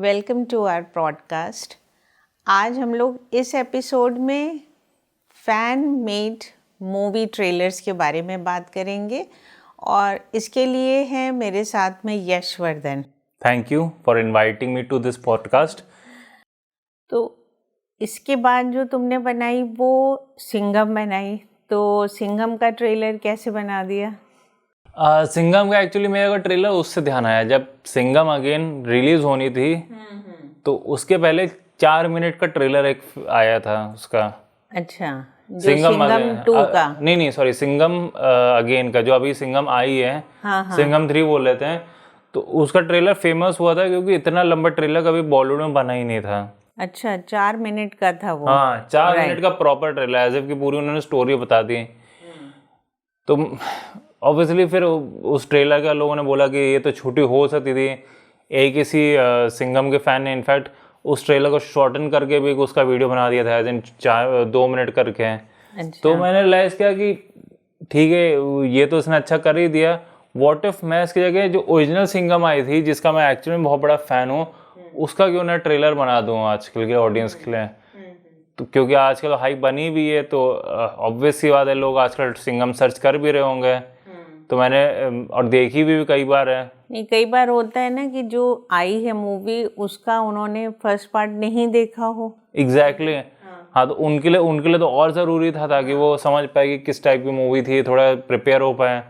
Welcome to our podcast. आज हम लोग इस एपिसोड में फ़ैन मेड मूवी ट्रेलर्स के बारे में बात करेंगे और इसके लिए है मेरे साथ में Yashvardhan. Thank you for inviting me to this podcast. तो इसके बाद जो तुमने बनाई वो सिंघम बनाई, तो सिंघम का ट्रेलर कैसे बना दिया? सिंघम का एक्चुअली मेरे को ट्रेलर उससे ध्यान आया जब सिंघम अगेन रिलीज होनी थी तो उसके पहले 4 मिनट का ट्रेलर एक आया था उसका। अच्छा, जो सिंघम 2 का? नहीं सॉरी, सिंघम अगेन का जो अभी सिंघम आई है। हाँ। सिंघम 3 बोल लेते हैं। तो उसका ट्रेलर फेमस हुआ था क्योंकि इतना लंबा ट्रेलर कभी बॉलीवुड में बना ही नहीं था। अच्छा, 4 मिनट का था वो? हाँ, 4 मिनट का प्रॉपर ट्रेलर, एज इफ की पूरी उन्होंने स्टोरी बता दी। तो ऑब्वियसली फिर उस ट्रेलर का लोगों ने बोला कि ये तो छोटी हो सकती थी। एक किसी सिंघम के फैन ने इनफैक्ट उस ट्रेलर को शॉर्टन करके भी उसका वीडियो बना दिया था, एज इन 2 मिनट करके। अच्छा। तो मैंने रियलाइज किया कि ठीक है, ये तो उसने अच्छा कर ही दिया। व्हाट इफ मैं इसकी जगह जो ओरिजिनल सिंघम आई थी, जिसका मैं एक्चुअली में बहुत बड़ा फ़ैन हूँ, उसका क्यों ना ट्रेलर बना दूँ आजकल के ऑडियंस के लिए। तो क्योंकि आजकल हाइप बनी भी है तो ऑब्वियस सी बात है, लोग आजकल सिंघम सर्च कर भी रहे होंगे। तो मैंने और देखी भी कई बार है। नहीं, कई बार होता है ना कि जो आई है मूवी उसका उन्होंने फर्स्ट पार्ट नहीं देखा हो। एग्जैक्टली। हाँ, तो उनके लिए तो और ज़रूरी था ताकि वो समझ पाए कि किस टाइप की मूवी थी, थोड़ा प्रिपेयर हो पाए।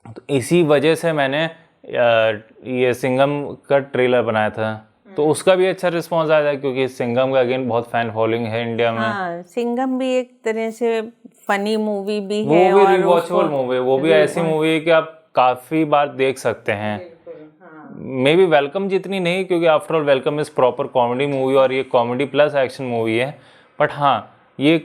तो इसी वजह से मैंने ये सिंघम का ट्रेलर बनाया था। तो उसका भी अच्छा रिस्पॉन्स आया था क्योंकि सिंघम का अगेन बहुत फैन फॉलोइंग है इंडिया में। हाँ, सिंघम भी एक तरह से फनी मूवी भी वो है भी और रिवॉचेबल मूवी है। वो भी ऐसी मूवी है कि आप काफ़ी बार देख सकते हैं। मे बी वेलकम जितनी नहीं, क्योंकि after all welcome is proper comedy movie और ये कॉमेडी प्लस एक्शन मूवी है। बट हाँ, ये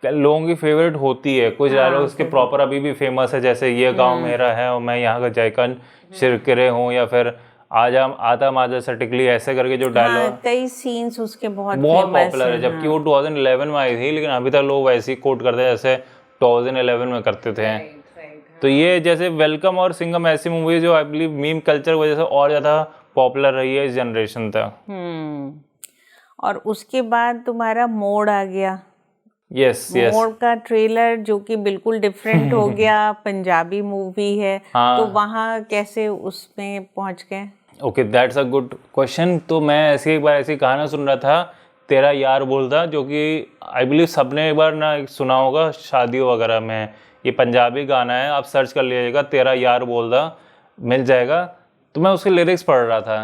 लोगों की फेवरेट होती है। कुछ डायलॉग इसके प्रॉपर अभी भी फेमस है, जैसे ये गांव मेरा है और मैं यहाँ का जायका शिरकरे हूँ, या फिर आजा आता माजा सटिकली, ऐसे करके जो डायलॉग। कई सीन्स उसके बहुत पॉपुलर है। जबकि वो 2011 में आई थी, लेकिन अभी तक लोग वैसे ही कोट करते हैं जैसे 2011 में करते थे। तो ये जैसे वेलकम और सिंघम ऐसी मूवी जो आई बिलीव मीम कल्चर की वजह से और ज़्यादा पॉपुलर रही है इस जनरेशन तक। और उसके बाद तुम्हारा मोड़ आ गया। यस। मोड़ का ट्रेलर जो कि बिल्कुल डिफरेंट हो गया, पंजाबी मूवी है। तो वहाँ कैसे उसमें पहुँच गए? Okay, that's a good question. तो मैं एक बार ऐसी कहानी सुन रहा था, तेरा यार बोलता, जो कि आई बिलीव सबने एक बार ना सुना होगा शादियों वगैरह में। ये पंजाबी गाना है, आप सर्च कर लीजिएगा, तेरा यार बोलता, मिल जाएगा। तो मैं उसके लिरिक्स पढ़ रहा था,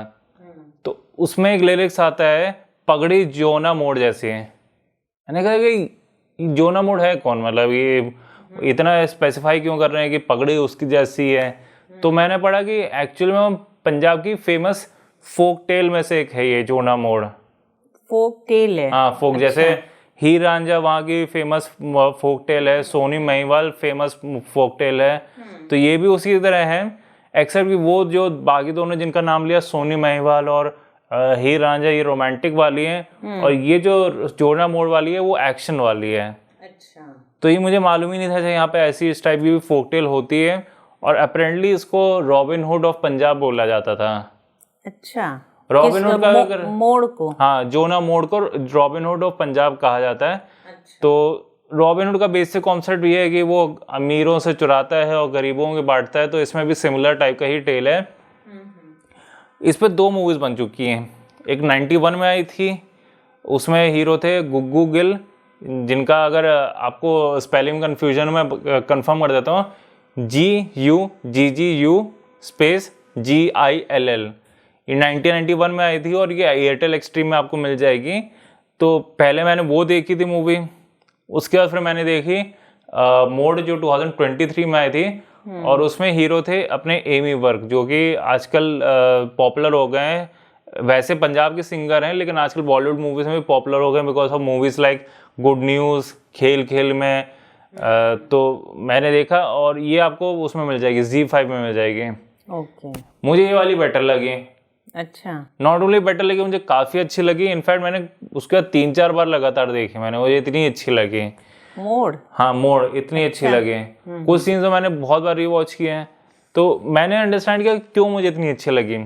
तो उसमें एक लिरिक्स आता है, पगड़ी जोना मोड़ जैसी है। मैंने कहा कि जोना मोड़ है कौन, मतलब ये इतना स्पेसिफाई क्यों कर रहे हैं कि पगड़ी उसकी जैसी है। तो मैंने पढ़ा कि एक्चुअली में पंजाब की फेमस फोक टेल में से एक है ये जोना मोड़। फोक टेल है? हाँ, फोक। अच्छा। जैसे हीर रांझा वहाँ की फेमस फोक टेल है, Sohni Mahiwal famous folk tale है। तो ये भी उसी तरह है, एक्सेप्ट कि वो जो बाकी दोनों जिनका नाम लिया, सोनी महिवाल और हीर रांझा, ये रोमांटिक वाली है, और ये जो जोना मोड़ वाली है वो एक्शन वाली है। अच्छा। तो ये मुझे मालूम ही नहीं था कि यहाँ पे ऐसी इस टाइप की भी फोक टेल होती है, और अपेरेंटली इसको रॉबिन हुड ऑफ पंजाब बोला जाता था। अच्छा, रॉबिन हुड का अगर मोड़ को, हाँ, जोना मोड़ को रॉबिन हुड ऑफ पंजाब कहा जाता है। अच्छा। तो रॉबिन हुड का बेसिक कॉन्सेप्ट ये है कि वो अमीरों से चुराता है और गरीबों के बांटता है। तो इसमें भी सिमिलर टाइप का ही टेल है। इस पर 2 मूवीज बन चुकी हैं। एक 91 में आई थी, उसमें हीरो थे गुग्गू गिल, जिनका अगर आपको स्पेलिंग कन्फ्यूजन में कंफर्म कर देता हूँ, GUGGU स्पेस GILL। ये 1991 में आई थी और ये एयरटेल एक्सट्रीम में आपको मिल जाएगी। तो पहले मैंने वो देखी थी मूवी, उसके बाद फिर मैंने देखी मोड जो 2023 में आई थी, और उसमें हीरो थे अपने एमी वर्क, जो कि आजकल पॉपुलर हो गए हैं। वैसे पंजाब के सिंगर हैं, लेकिन आजकल बॉलीवुड मूवीज़ में भी पॉपुलर हो गए because of movies like good news, खेल खेल में। तो मैंने देखा, और ये आपको उसमें मिल जाएगी, ZEE5 में मिल जाएगी। ओके। मुझे ये वाली बेटर लगी। अच्छा। नॉट ओनली बेटर लगी, मुझे काफ़ी अच्छी लगी। इनफैक्ट मैंने उसके बाद 3-4 बार लगातार देखी मैंने, मुझे इतनी अच्छी लगी। मोड़? हाँ, मोड़ इतनी अच्छी लगी। कुछ सीन्स तो मैंने बहुत बार रीवॉच किए हैं, तो मैंने अंडरस्टैंड किया क्यों मुझे इतनी अच्छी लगी।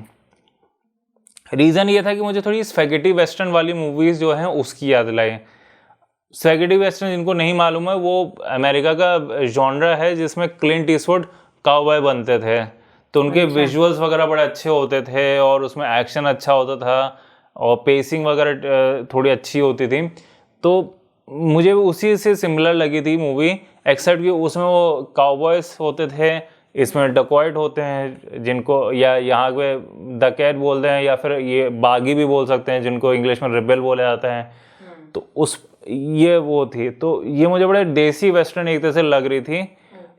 रीज़न ये था कि मुझे थोड़ी स्पैगेटी वेस्टर्न वाली मूवीज़ जो हैं उसकी याद लाई। स्पैगेटी वेस्टर्न जिनको नहीं मालूम है, वो अमेरिका का जॉनरा है जिसमें क्लिंट ईस्टवुड काउबॉय बनते थे। तो उनके विजुअल्स वगैरह बड़े अच्छे होते थे और उसमें एक्शन अच्छा होता था और पेसिंग वगैरह थोड़ी अच्छी होती थी। तो मुझे उसी से सिमिलर लगी थी मूवी, एक्सेप्ट कि उसमें वो काउबॉयज होते थे, इसमें डकॉइट होते हैं जिनको या यहाँ पे डकैत बोलते हैं, या फिर ये बागी भी बोल सकते हैं जिनको इंग्लिश में रिबेल बोला जाता है। तो उस ये वो थी, तो ये मुझे बड़े देसी वेस्टर्न एक तरह से लग रही थी।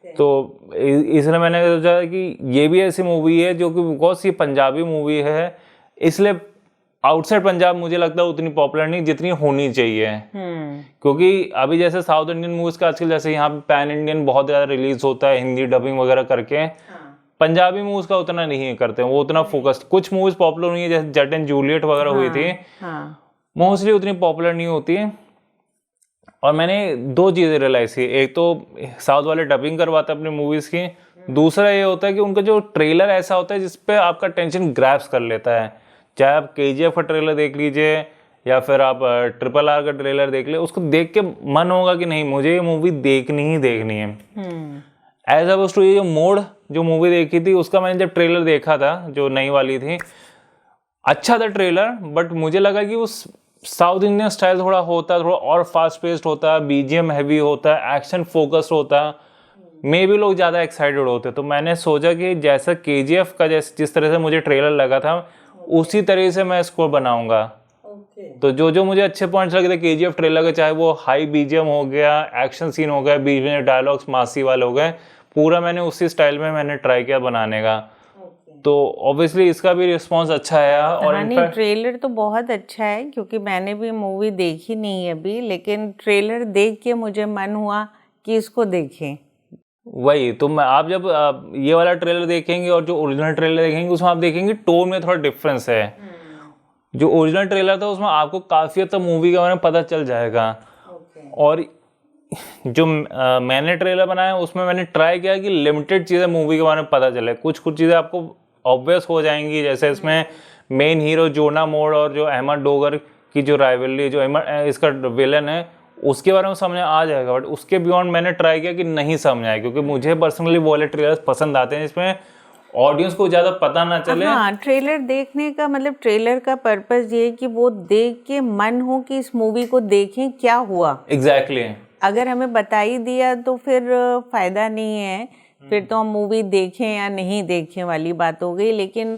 तो इसलिए मैंने सोचा कि ये भी ऐसी मूवी है जो कि बिकॉज ये पंजाबी मूवी है, इसलिए आउटसाइड पंजाब मुझे लगता है उतनी पॉपुलर नहीं जितनी होनी चाहिए। क्योंकि अभी जैसे साउथ इंडियन मूवीज का आजकल जैसे यहाँ पे पैन इंडियन बहुत ज़्यादा रिलीज होता है हिंदी डबिंग वगैरह करके, पंजाबी मूवीज का उतना नहीं करते, वो उतना फोकस्ड। कुछ मूवीज पॉपुलर हुई है जैसे जट एंड जूलियट वगैरह हुई थी, मोस्टली उतनी पॉपुलर नहीं होती है। और मैंने दो चीज़ें रियलाइज की, एक तो साउथ वाले डबिंग करवाते हैं अपनी मूवीज़ की, दूसरा ये होता है कि उनका जो ट्रेलर ऐसा होता है जिसपे आपका टेंशन ग्रैब्स कर लेता है। चाहे आप KGF का ट्रेलर देख लीजिए या फिर आप RRR का ट्रेलर देख ले, उसको देख के मन होगा कि नहीं मुझे ये मूवी देखनी ही देखनी है। एज अपोज टू ये मोड़ जो मूवी देखी थी उसका मैंने जब ट्रेलर देखा था जो नई वाली थी, अच्छा था ट्रेलर, बट मुझे लगा कि उस साउथ इंडियन स्टाइल थोड़ा होता, थोड़ा और फास्ट पेस्ड होता, BGM हैवी होता, एक्शन फोकस्ड होता, मे भी लोग ज़्यादा एक्साइटेड होते। तो मैंने सोचा कि जैसा KGF का जिस तरह से मुझे ट्रेलर लगा था उसी तरह से मैं इसको बनाऊंगा। तो जो मुझे अच्छे पॉइंट्स लगे थे KGF ट्रेलर के, चाहे वो हाई BGM हो गया, एक्शन सीन हो गया, बीच में डायलॉग्स मासी वाले हो गए, पूरा मैंने उसी स्टाइल में मैंने ट्राई किया बनाने का। तो ऑब्वियसली इसका भी रिस्पांस अच्छा आया। और इनफैक्ट ट्रेलर तो बहुत अच्छा है, क्योंकि मैंने भी मूवी देखी नहीं है अभी, लेकिन ट्रेलर देख के मुझे मन हुआ कि इसको देखें। वही तो आप जब ये वाला ट्रेलर देखेंगे और जो ओरिजिनल ट्रेलर देखेंगे उसमें आप देखेंगे टोन में थोड़ा डिफरेंस है। जो ओरिजिनल ट्रेलर था उसमें आपको काफ़ी हद तक मूवी के बारे में पता चल जाएगा। और जो मैंने ट्रेलर बनाया उसमें मैंने ट्राई किया कि लिमिटेड चीज़ें मूवी के बारे में पता चले, कुछ चीज़ें आपको ऑब्वियस हो जाएंगी, जैसे इसमें मेन हीरो जोना मोड़ और जो अहमद डोगर की जो राइवलरी, जो इसका विलन है, उसके बारे में समझ आ जाएगा। बट उसके बियॉन्ड मैंने ट्राई किया कि नहीं समझ आए, क्योंकि मुझे पर्सनली वो वाले ट्रेलर्स पसंद आते हैं जिसमें ऑडियंस को ज़्यादा पता ना चले। हाँ, ट्रेलर देखने का मतलब ट्रेलर का पर्पस ये है कि वो देख के मन हो कि इस मूवी को देखें क्या हुआ। एग्जैक्टली अगर हमें बता ही दिया तो फिर फ़ायदा नहीं है, फिर तो हम मूवी देखें या नहीं देखें वाली बात हो गई। लेकिन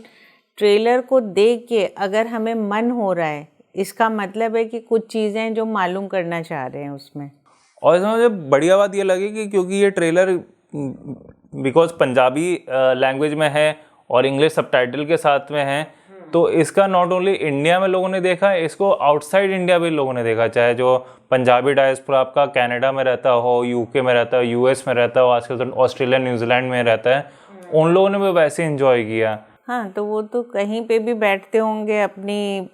ट्रेलर को देख के अगर हमें मन हो रहा है, इसका मतलब है कि कुछ चीज़ें जो मालूम करना चाह रहे हैं उसमें। और इसमें मुझे बढ़िया बात ये लगी कि क्योंकि ये ट्रेलर बिकॉज पंजाबी लैंग्वेज में है और इंग्लिश सबटाइटल के साथ में है, तो इसका नॉट ओनली इंडिया में लोगों ने देखा, इसको आउटसाइड इंडिया भी लोगों ने देखा। चाहे जो पंजाबी डायस्पोरा आपका कनाडा में रहता हो, UK में रहता हो, US में रहता हो, आजकल तो ऑस्ट्रेलिया न्यूजीलैंड में रहता है, उन लोगों ने भी वैसे एंजॉय किया। हाँ, तो वो तो कहीं पे भी बैठते होंगे, अपनी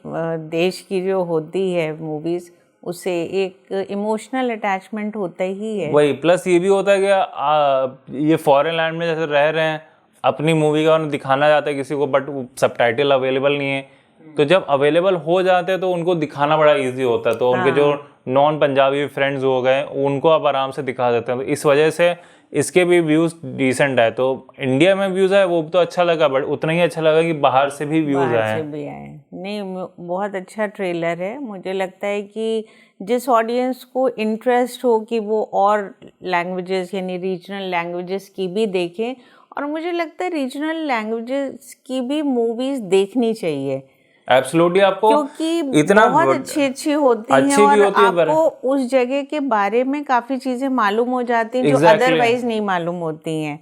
देश की जो होती है मूवीज़, उससे एक इमोशनल अटैचमेंट होता ही है। वही प्लस ये भी होता है कि ये फॉरेन लैंड में जैसे रह रहे हैं, अपनी मूवी का उन्हें दिखाना चाहता है किसी को, बट सबटाइटल अवेलेबल नहीं है, तो जब अवेलेबल हो जाते हैं तो उनको दिखाना बड़ा इजी होता है। तो उनके जो नॉन पंजाबी फ्रेंड्स हो गए उनको आप आराम से दिखा देते हैं। तो इस वजह से इसके भी व्यूज़ डिसेंट है। तो इंडिया में व्यूज़ आए वो तो अच्छा लगा, बट उतना ही अच्छा लगा कि बाहर से भी व्यूज़ आए। नहीं, बहुत अच्छा ट्रेलर है। मुझे लगता है कि जिस ऑडियंस को इंटरेस्ट हो कि वो और लैंग्वेजेस यानी रीजनल लैंग्वेजेस की भी देखें, और मुझे लगता है रीजनल लैंग्वेजेस की भी मूवीज़ देखनी चाहिए। एब्सोल्युटली, आपको क्योंकि इतना बहुत अच्छी होती हैं और आपको उस जगह के बारे में काफ़ी चीज़ें मालूम हो जाती हैं जो अदरवाइज नहीं मालूम होती हैं।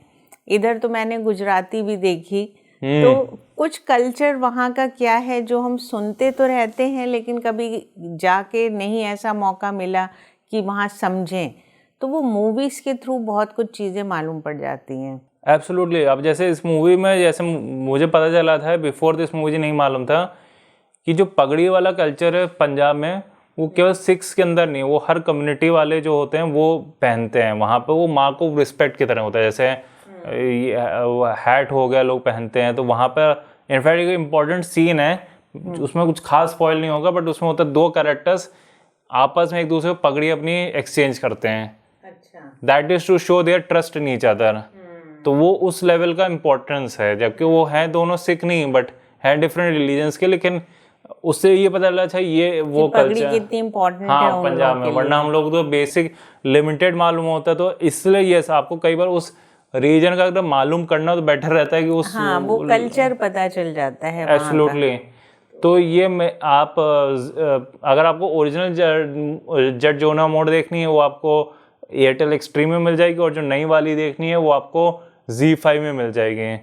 इधर तो मैंने गुजराती भी देखी, तो कुछ कल्चर वहाँ का क्या है जो हम सुनते तो रहते हैं लेकिन कभी जाके नहीं ऐसा मौका मिला कि वहाँ समझें, तो वो मूवीज़ के थ्रू बहुत कुछ चीज़ें मालूम पड़ जाती हैं। एब्सोल्युटली। अब जैसे इस मूवी में जैसे मुझे पता चला था, बिफोर दिस मुझे नहीं मालूम था कि जो पगड़ी वाला कल्चर है पंजाब में, वो केवल सिख्स के अंदर नहीं, वो हर कम्युनिटी वाले जो होते हैं वो पहनते हैं। वहाँ पे वो माँ को रिस्पेक्ट की तरह होता है, जैसे हैट हो गया लोग पहनते हैं। तो वहाँ पर इनफैक्ट एक इम्पॉर्टेंट सीन है, उसमें कुछ खास स्पॉइल नहीं होगा, बट उसमें होता है 2 कैरेक्टर्स आपस में एक दूसरे को पगड़ी अपनी एक्सचेंज करते हैं। अच्छा। That is to show their trust in each other. तो वो उस लेवल का इम्पोर्टेंस है, जबकि वो हैं दोनों सिख नहीं बट हैं डिफरेंट रिलीजन्स के, लेकिन उससे ये पता चला अच्छा ये वो कल्चर कितनी इम्पोर्टेंट हाँ है उन पंजाब लोगों में, के वरना हम लोग तो बेसिक लिमिटेड मालूम होता है। तो इसलिए ये आपको कई बार उस रीजन का अगर मालूम करना तो बेटर रहता है कि उस हाँ वो कल्चर पता चल जाता है वहाँ का। एब्सोल्युटली। तो ये आप अगर आपको ओरिजिनल जेट जोना मोड देखनी है वो आपको एयरटेल एक्सट्रीम में मिल जाएगी, और जो नई वाली देखनी है वो आपको Z5 में मिल जाएगी।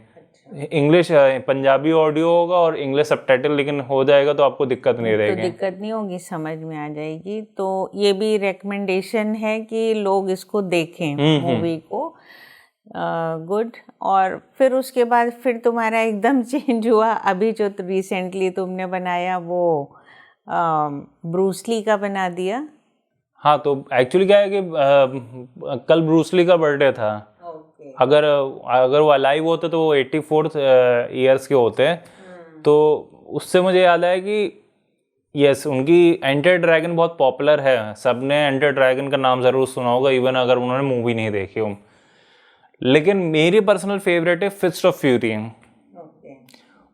इंग्लिश पंजाबी ऑडियो होगा और इंग्लिश सबटाइटल लेकिन हो जाएगा, तो आपको दिक्कत नहीं रहेगी। तो दिक्कत नहीं होगी, समझ में आ जाएगी। तो ये भी रिकमेंडेशन है कि लोग इसको देखें मूवी को। गुड। और फिर उसके बाद फिर तुम्हारा एकदम चेंज हुआ, अभी जो रिसेंटली तुमने बनाया वो ब्रूस ली का बना दिया। हाँ तो एक्चुअली क्या है कि कल ब्रूस ली का बर्थडे था। अगर वो अलाइव होते तो वो 84th ईयर्स के होते हैं। तो उससे मुझे याद आया कि यस उनकी एंटर ड्रैगन बहुत पॉपुलर है, सबने एंटर ड्रैगन का नाम ज़रूर सुना होगा इवन अगर उन्होंने मूवी नहीं देखी हो। लेकिन मेरी पर्सनल फेवरेट है फिस्ट ऑफ फ्यूरी।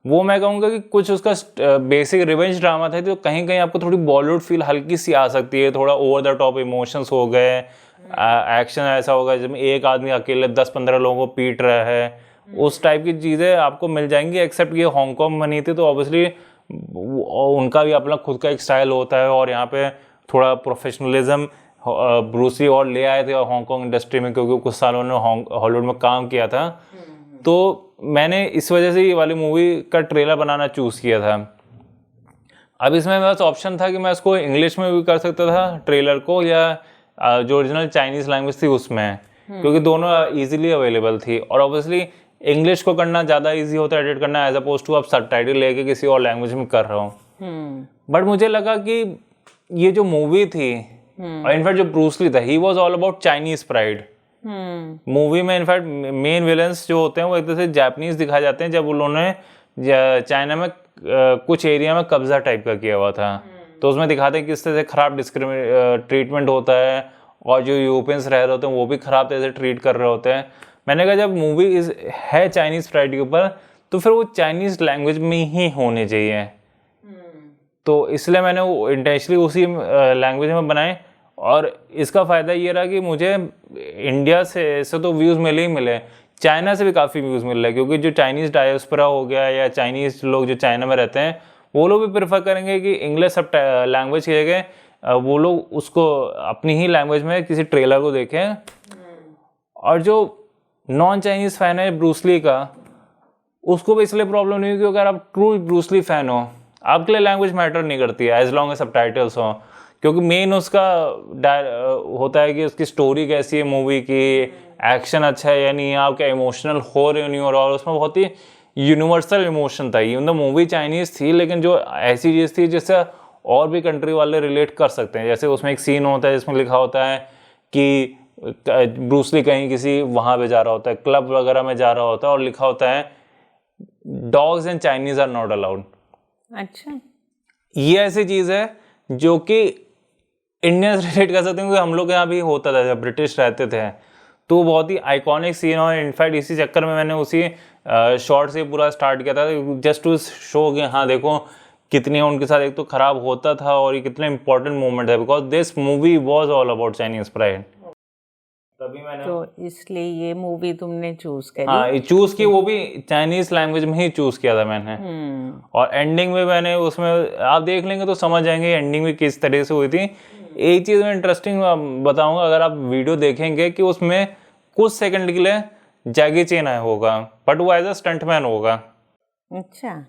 वो मैं कहूँगा कि कुछ उसका बेसिक रिवेंज ड्रामा था, तो कहीं कहीं आपको थोड़ी बॉलीवुड फील हल्की सी आ सकती है, थोड़ा ओवर द टॉप इमोशंस हो गए, एक्शन ऐसा होगा जिसमें एक आदमी अकेले 10-15 लोगों को पीट रहा है, उस टाइप की चीज़ें आपको मिल जाएंगी। एक्सेप्ट ये हांगकांग बनी थी तो ऑब्वियसली उनका भी अपना खुद का एक स्टाइल होता है, और यहाँ पे थोड़ा प्रोफेशनलिज्म ब्रूस ली और ले आए थे हांगकांग इंडस्ट्री में, क्योंकि कुछ सालों ने हॉलीवुड में काम किया था। तो मैंने इस वजह से ये वाली मूवी का ट्रेलर बनाना चूज़ किया था। अब इसमें मेरे पास ऑप्शन था कि मैं इसको इंग्लिश में भी कर सकता था ट्रेलर को, या जो ओरिजिनल चाइनीज़ लैंग्वेज थी उसमें, क्योंकि दोनों इजीली अवेलेबल थी। और ऑब्वियसली इंग्लिश को करना ज़्यादा इजी होता है एडिट करना, एज अपोज टू आप सबटाइटल लेके किसी और लैंग्वेज में कर रहा हूँ। बट मुझे लगा कि ये जो मूवी थी, और इनफैक्ट जो ब्रूस ली था, he was all about Chinese pride. Movie में इनफैक्ट मेन विलन्स जो होते हैं वो एक तरह से जापानीज दिखाए जाते हैं, जब उन्होंने चाइना में कुछ एरिया में कब्जा टाइप का किया हुआ था। तो उसमें दिखाते हैं किस तरह से खराब ट्रीटमेंट होता है, और जो यूरोपियंस रह रहे होते हैं वो भी खराब तरह से ट्रीट कर रहे होते हैं। मैंने कहा जब मूवी है चाइनीज प्राइड के ऊपर, तो फिर वो चाइनीज लैंग्वेज में ही होने चाहिए। तो इसलिए मैंने वो इंटेंशनली उसी लैंग्वेज में बनाए, और इसका फ़ायदा ये रहा कि मुझे इंडिया से तो व्यूज़ मिले ही मिले, चाइना से भी काफ़ी व्यूज़ मिल रहे हैं, क्योंकि जो चाइनीज़ डायस्पोरा हो गया या चाइनीज़ लोग जो चाइना में रहते हैं वो लोग भी प्रेफर करेंगे कि इंग्लिश सब लैंग्वेज की जगह वो लोग उसको अपनी ही लैंग्वेज में किसी ट्रेलर को देखें। और जो नॉन चाइनीज़ फ़ैन है ब्रूस ली का, उसको भी इसलिए प्रॉब्लम नहीं हुई क्योंकि अगर आप ट्रू ब्रूस ली फ़ैन हो, आपके लिए लैंग्वेज मैटर नहीं करती है एज लॉन्ग एज सबटाइटल्स हो, क्योंकि मेन उसका होता है कि उसकी स्टोरी कैसी है, मूवी की एक्शन अच्छा है या नहीं है, आप क्या इमोशनल हो रहे हो नहीं हो रहा। और उसमें बहुत ही यूनिवर्सल इमोशन था। इवन द मूवी चाइनीज़ थी, लेकिन जो ऐसी चीज़ थी जिससे और भी कंट्री वाले रिलेट कर सकते हैं। जैसे उसमें एक सीन होता है जिसमें लिखा होता है कि ब्रूस ली कहीं किसी वहाँ पे जा रहा होता है, क्लब वगैरह में जा रहा होता है, और लिखा होता है dogs and Chinese are not allowed. अच्छा, ये ऐसी चीज़ है जो कि इंडियंस रिलेट कर सकते हैं, क्योंकि हम लोग यहाँ भी होता था जब ब्रिटिश रहते थे। तो बहुत ही आइकॉनिक सीन, और इनफैक्ट इसी चक्कर में मैंने उसी शॉर्ट से पूरा स्टार्ट किया था, जस्ट टू शो कि हाँ देखो कितनी उनके साथ एक तो खराब होता था, और ये कितना इंपॉर्टेंट मोमेंट है, because this movie was all about Chinese pride. तभी मैंने तो इसलिए ये मूवी तुमने चूज करी। हाँ, ये चूज की, वो भी चाइनीज लैंग्वेज में ही चूज किया था मैंने। और एंडिंग में मैंने उसमें आप देख लेंगे तो समझ जाएंगे एंडिंग में किस तरह से हुई थी। एक चीज़ मैं इंटरेस्टिंग बताऊंगा, अगर आप वीडियो देखेंगे कि उसमें कुछ सेकंड के लिए जैकी चैन आया होगा, बट वो एज अ स्टंटमैन होगा। अच्छा,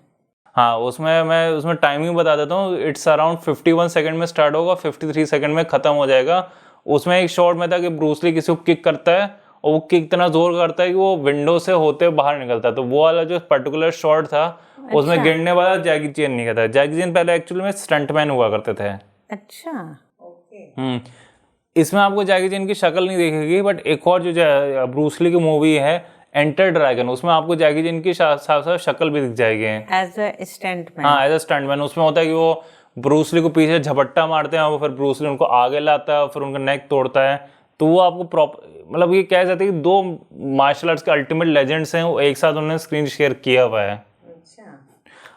हाँ, उसमें टाइमिंग बता देता हूँ। इट्स अराउंड 51 सेकंड में स्टार्ट होगा, 53 सेकंड में ख़त्म हो जाएगा। उसमें एक शॉट में था कि ब्रूस ली किसी को किक करता है, और वो किक इतना जोर करता है कि वो विंडो से होते बाहर निकलता है। तो वो वाला जो पर्टिकुलर शॉट था, उसमें गिरने वाला जैकी चैन नहीं कहता। जैकी चैन पहले एक्चुअली में स्टंटमैन हुआ करते थे। अच्छा, इसमें आपको जैकी चैन की शक्ल नहीं दिखेगी, बट एक और जो ब्रूस ली की मूवी है एंटर ड्रैगन, उसमें आपको जैकी चैन की साथ साथ शक्ल भी दिख जाएगी एज अ स्टंटमैन। हाँ, एज अ स्टंटमैन। उसमें होता है कि वो ब्रूस ली को पीछे झपट्टा मारते हैं, वो फिर ब्रूस ली उनको आगे लाता है, फिर उनका नेक तोड़ता है। तो वो आपको प्रॉपर, मतलब ये कह सकते हैं कि दो मार्शल आर्ट्स के अल्टीमेट लेजेंड्स हैं, वो एक साथ उन्होंने स्क्रीन शेयर किया हुआ है।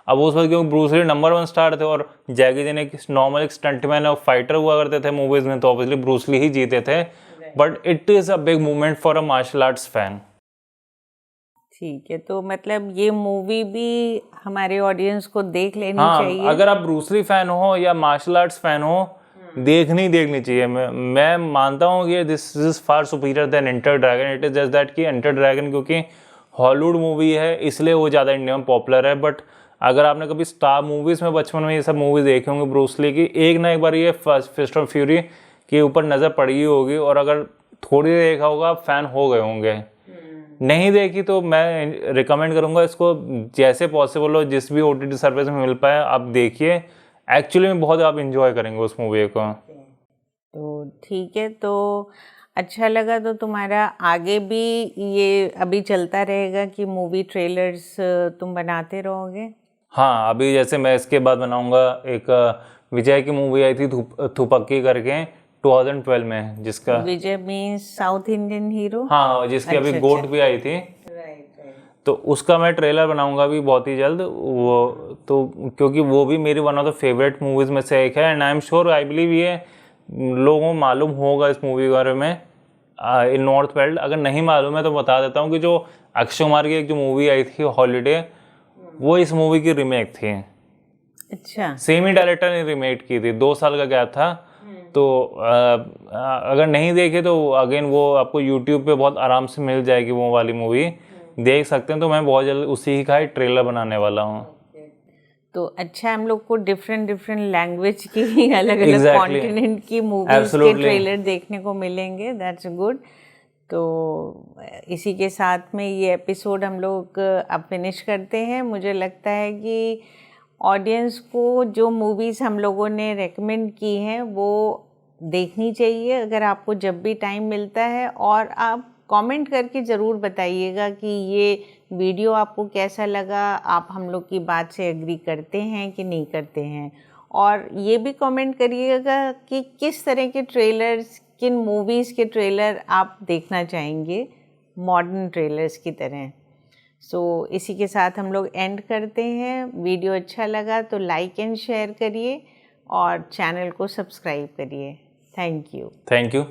अब उस वक्त क्योंकि ब्रूस ली नंबर 1 स्टार थे और जैकी चैन एक नॉर्मल एक स्टंटमैन और फाइटर हुआ करते थे मूवीज में, तो ऑब्वियसली ब्रूस ली ही जीते थे। But it is a big movement for a martial arts fan. ठीक है, तो मतलब ये मूवी भी हमारे ऑडियंस को देख लेनी चाहिए। अगर आप ब्रूस ली फैन हो या मार्शल आर्ट्स फैन हो, देखनी चाहिए। मैं मानता हूँ कि this is far superior than enter dragon. It is just that कि एंटर ड्रैगन क्योंकि हॉलीवुड मूवी है इसलिए वो ज़्यादा इंडिया में पॉपुलर है। बट अगर आपने कभी स्टार मूवीज़ में बचपन में ये सब मूवीज़ देखे होंगे ब्रूस ली की, एक ना एक बार ये फिस्ट ऑफ फ्यूरी के ऊपर नज़र पड़ी होगी, और अगर थोड़ी देखा होगा आप फैन हो गए होंगे। नहीं देखी तो मैं रिकमेंड करूंगा इसको जैसे पॉसिबल हो, जिस भी OTT सर्विस में मिल पाए आप देखिए। एक्चुअली में बहुत आप इंजॉय करेंगे उस मूवी को। तो ठीक है, तो अच्छा लगा। तो तुम्हारा आगे भी ये अभी चलता रहेगा कि मूवी ट्रेलर्स तुम बनाते रहोगे? हाँ, अभी जैसे मैं इसके बाद बनाऊंगा एक विजय की मूवी आई थी थुपक्की करके 2012 में, जिसका विजय मीन्स साउथ इंडियन हीरो। हाँ, जिसकी अभी गोट भी आई थी। तो उसका मैं ट्रेलर बनाऊंगा अभी बहुत ही जल्द। वो तो क्योंकि वो भी मेरी one of the favourite movies में से एक है, and I am sure I believe ये लोगों को मालूम होगा इस मूवी के बारे में इन नॉर्थ वर्ल्ड। अगर नहीं मालूम है तो बता देता हूँ कि जो अक्षय कुमार की एक जो मूवी आई थी हॉलीडे, वो इस मूवी की रीमेक थी। अच्छा, सेम ही डायरेक्टर ने रीमेक की थी, 2 साल का गैप था। तो अगर नहीं देखे तो अगेन वो आपको यूट्यूब पे बहुत आराम से मिल जाएगी, वो वाली मूवी देख सकते हैं। तो मैं बहुत जल्द उसी का ही ट्रेलर बनाने वाला हूँ। तो अच्छा, हम लोग को डिफरेंट लैंग्वेज की अलग अलग कॉन्टिनेंट की मूवीज के ट्रेलर देखने को मिलेंगे। That's good. तो इसी के साथ में ये एपिसोड हम लोग अब फिनिश करते हैं। मुझे लगता है कि ऑडियंस को जो मूवीज़ हम लोगों ने रेकमेंड की हैं वो देखनी चाहिए अगर आपको जब भी टाइम मिलता है, और आप कमेंट करके ज़रूर बताइएगा कि ये वीडियो आपको कैसा लगा, आप हम लोग की बात से एग्री करते हैं कि नहीं करते हैं। और ये भी कमेंट करिएगा कि किस तरह के ट्रेलर्स, किन मूवीज़ के ट्रेलर आप देखना चाहेंगे मॉडर्न ट्रेलर्स की तरह। इसी के साथ हम लोग एंड करते हैं। वीडियो अच्छा लगा तो लाइक एंड शेयर करिए और चैनल को सब्सक्राइब करिए। Thank you.